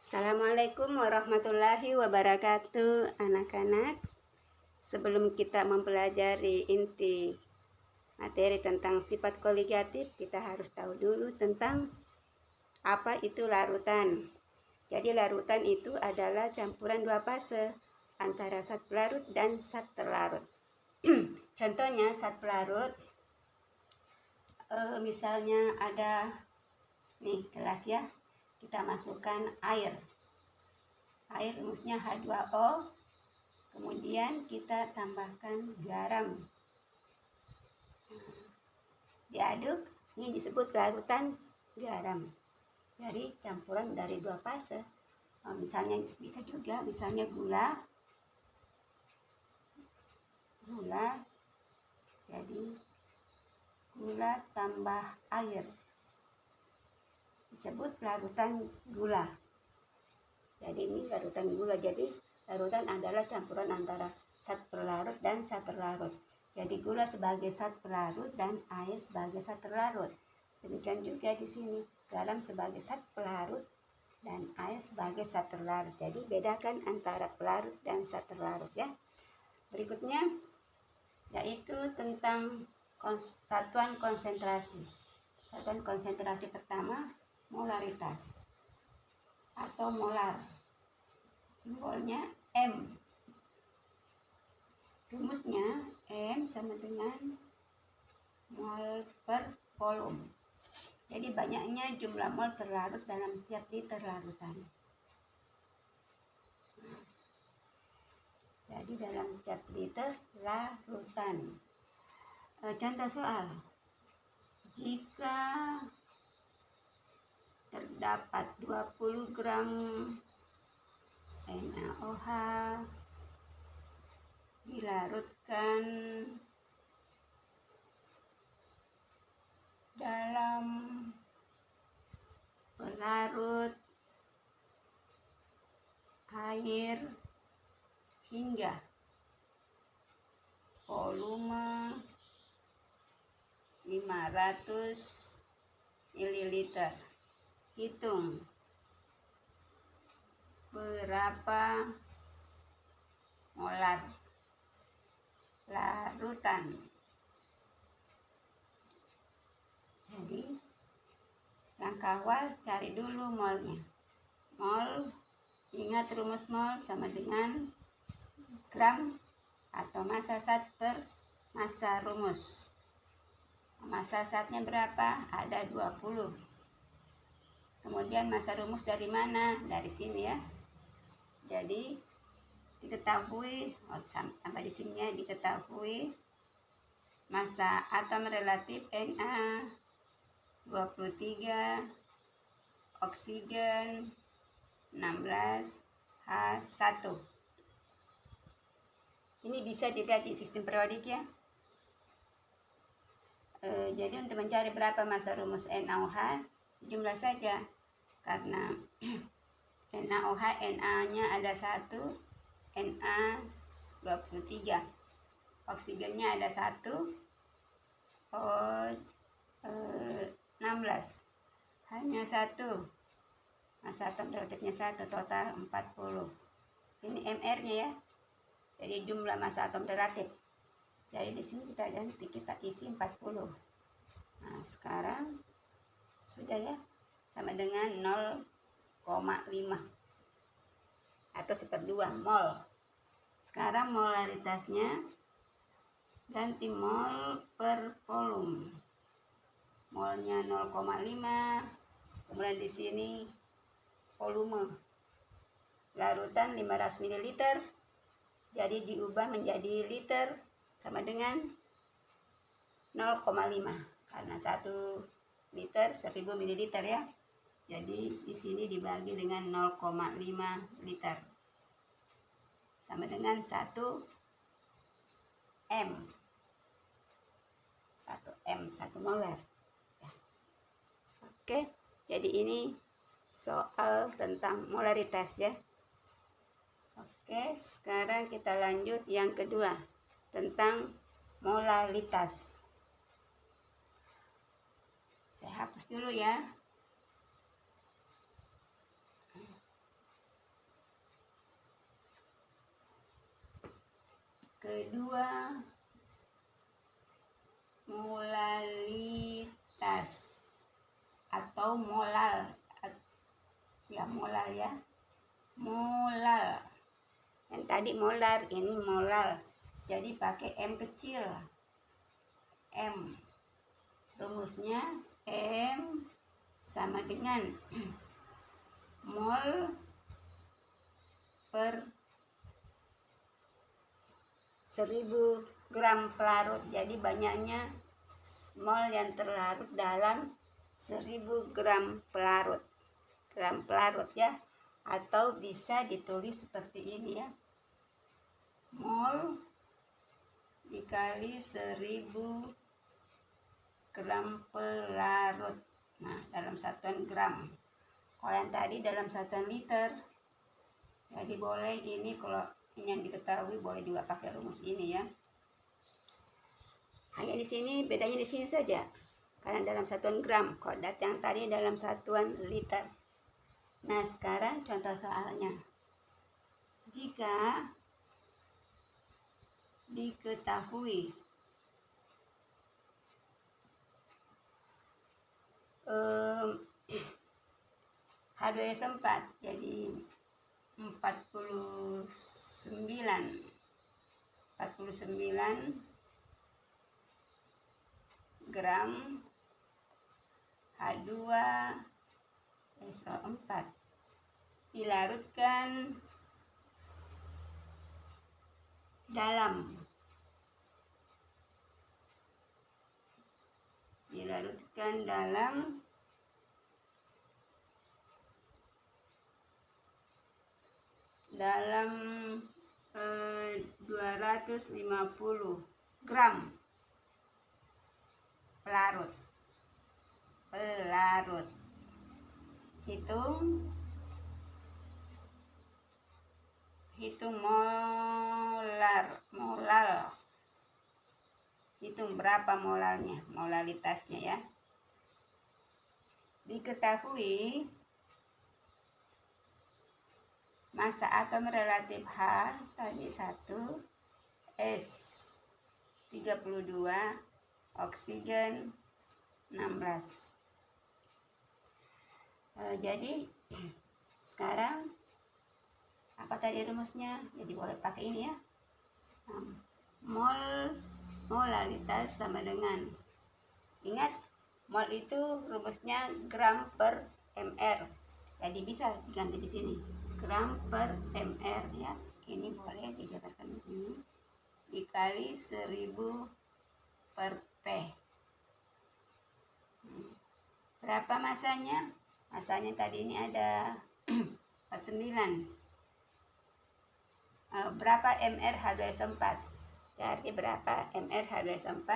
Assalamualaikum warahmatullahi wabarakatuh, anak-anak. Sebelum kita mempelajari inti materi tentang sifat koligatif, kita harus tahu dulu tentang apa itu larutan. Jadi larutan itu adalah campuran dua fase antara zat pelarut dan zat terlarut. Contohnya zat pelarut, misalnya ada nih gelas ya, kita masukkan air rumusnya H2O, kemudian kita tambahkan garam, diaduk, ini disebut larutan garam. Jadi campuran dari dua fase. Misalnya bisa juga misalnya gula, jadi gula tambah air disebut larutan gula. Jadi ini larutan gula. Jadi larutan adalah campuran antara zat pelarut dan zat terlarut. Jadi gula sebagai zat pelarut dan air sebagai zat terlarut. Demikian juga di sini garam sebagai zat pelarut dan air sebagai zat terlarut. Jadi bedakan antara pelarut dan zat terlarut ya. Berikutnya yaitu tentang satuan konsentrasi. Satuan konsentrasi pertama molaritas atau molar, simbolnya M. Rumusnya M sama dengan mol per volume. Jadi banyaknya jumlah mol terlarut dalam tiap liter larutan. Jadi dalam tiap liter larutan. Contoh soal, jika terdapat 20 gram NaOH dilarutkan dalam pelarut air hingga volume 500 ml. Hitung berapa molar larutan. Jadi langkah awal cari dulu molnya. Mol, ingat rumus mol sama dengan gram atau massa zat per massa rumus. Massa zatnya berapa? Ada 20. Kemudian massa rumus dari mana? Dari sini ya. Jadi diketahui, sampai di sini ya, diketahui massa atom relatif Na 23, oksigen 16, H1. Ini bisa dilihat di sistem periodik ya. Jadi untuk mencari berapa massa rumus NaOH, jumlah saja. Karena NaOH, Na-nya ada 1, Na 23, oksigennya ada 1, O16, hanya 1, massa atom relatifnya 1, total 40. Ini MR-nya ya. Jadi jumlah massa atom relatif. Jadi di sini kita isi 40. Nah, sekarang sudah ya, sama dengan 0,5 atau 1/2 mol. Sekarang molaritasnya ganti mol per volume. Molnya 0,5, kemudian di sini volume larutan 500 ml. Jadi diubah menjadi liter sama dengan 0,5 karena 1 liter 1000 ml ya. Jadi di sini dibagi dengan 0,5 liter sama dengan 1 M. 1 M, 1 molar. Ya. Oke, jadi ini soal tentang molaritas ya. Oke, sekarang kita lanjut yang kedua tentang molalitas. Saya hapus dulu ya. kedua, molalitas atau molal ya, molal ya, molal. Yang tadi molar, ini molal, jadi pakai M kecil. M, rumusnya M sama dengan mol per 1000 gram pelarut. Jadi banyaknya mol yang terlarut dalam 1000 gram pelarut. Gram pelarut ya, atau bisa ditulis seperti ini ya, mol dikali 1000 gram pelarut. Nah, dalam satuan gram. Kalau yang tadi dalam satuan liter. Jadi boleh ini, kalau yang diketahui boleh juga pakai rumus ini ya. Hanya di sini bedanya di sini saja. Karena dalam satuan gram, kalau yang tadi dalam satuan liter. Nah, sekarang contoh soalnya. Jika diketahui H2SO4 jadi 49 gram H2SO4 dilarutkan dalam dalam 250 gram pelarut. Hitung molal. Hitung berapa molalnya, molalitasnya ya. Diketahui massa atom relatif H tadi 1, S 32, oksigen 16. Jadi sekarang apa tadi rumusnya? Jadi boleh pakai ini ya. Molalitas sama dengan, ingat mol itu rumusnya gram per mr. Jadi bisa diganti di sini gram per mr ya. Ini boleh dijabarkan ini dikali 1000 per P. Berapa masanya? Masanya tadi ini ada 49. Berapa mr H2SO4? Cari berapa mr H2SO4.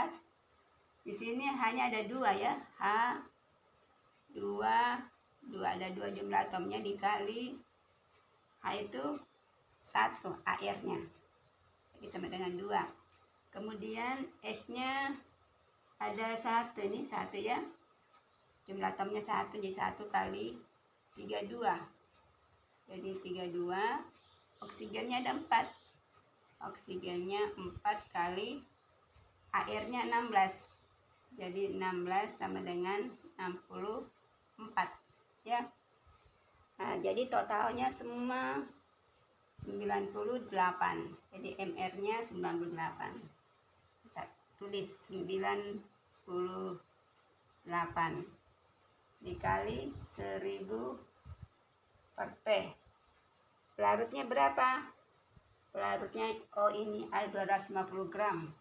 Di sini hanya ada 2 ya, H2 ada 2 jumlah atomnya dikali H itu 1 airnya, jadi sama dengan 2. Kemudian S-nya ada 1, ini 1 ya, jumlah atomnya 1, jadi 1 kali 32, jadi 32. Oksigennya ada 4, oksigennya 4 kali airnya 16, jadi 16 sama dengan 64 ya. Nah, jadi totalnya semua 98, jadi mr nya 98. Kita tulis 98 dikali 1000 per P. Pelarutnya berapa? Pelarutnya ini ada 250 gram.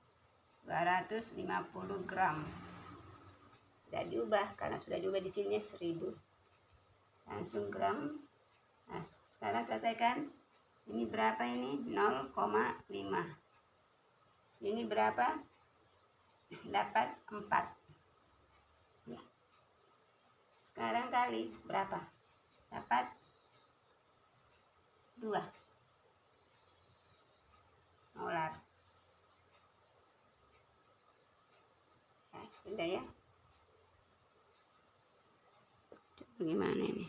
250 gram. Sudah diubah karena sudah diubah di sini 1000. Langsung gram. Nah, sekarang selesaikan. Ini berapa ini? 0,5. Ini berapa? Dapat 4. Ya. Sekarang kali berapa? Dapat 2 molar. Nah, sudah ya. Bagaimana ini?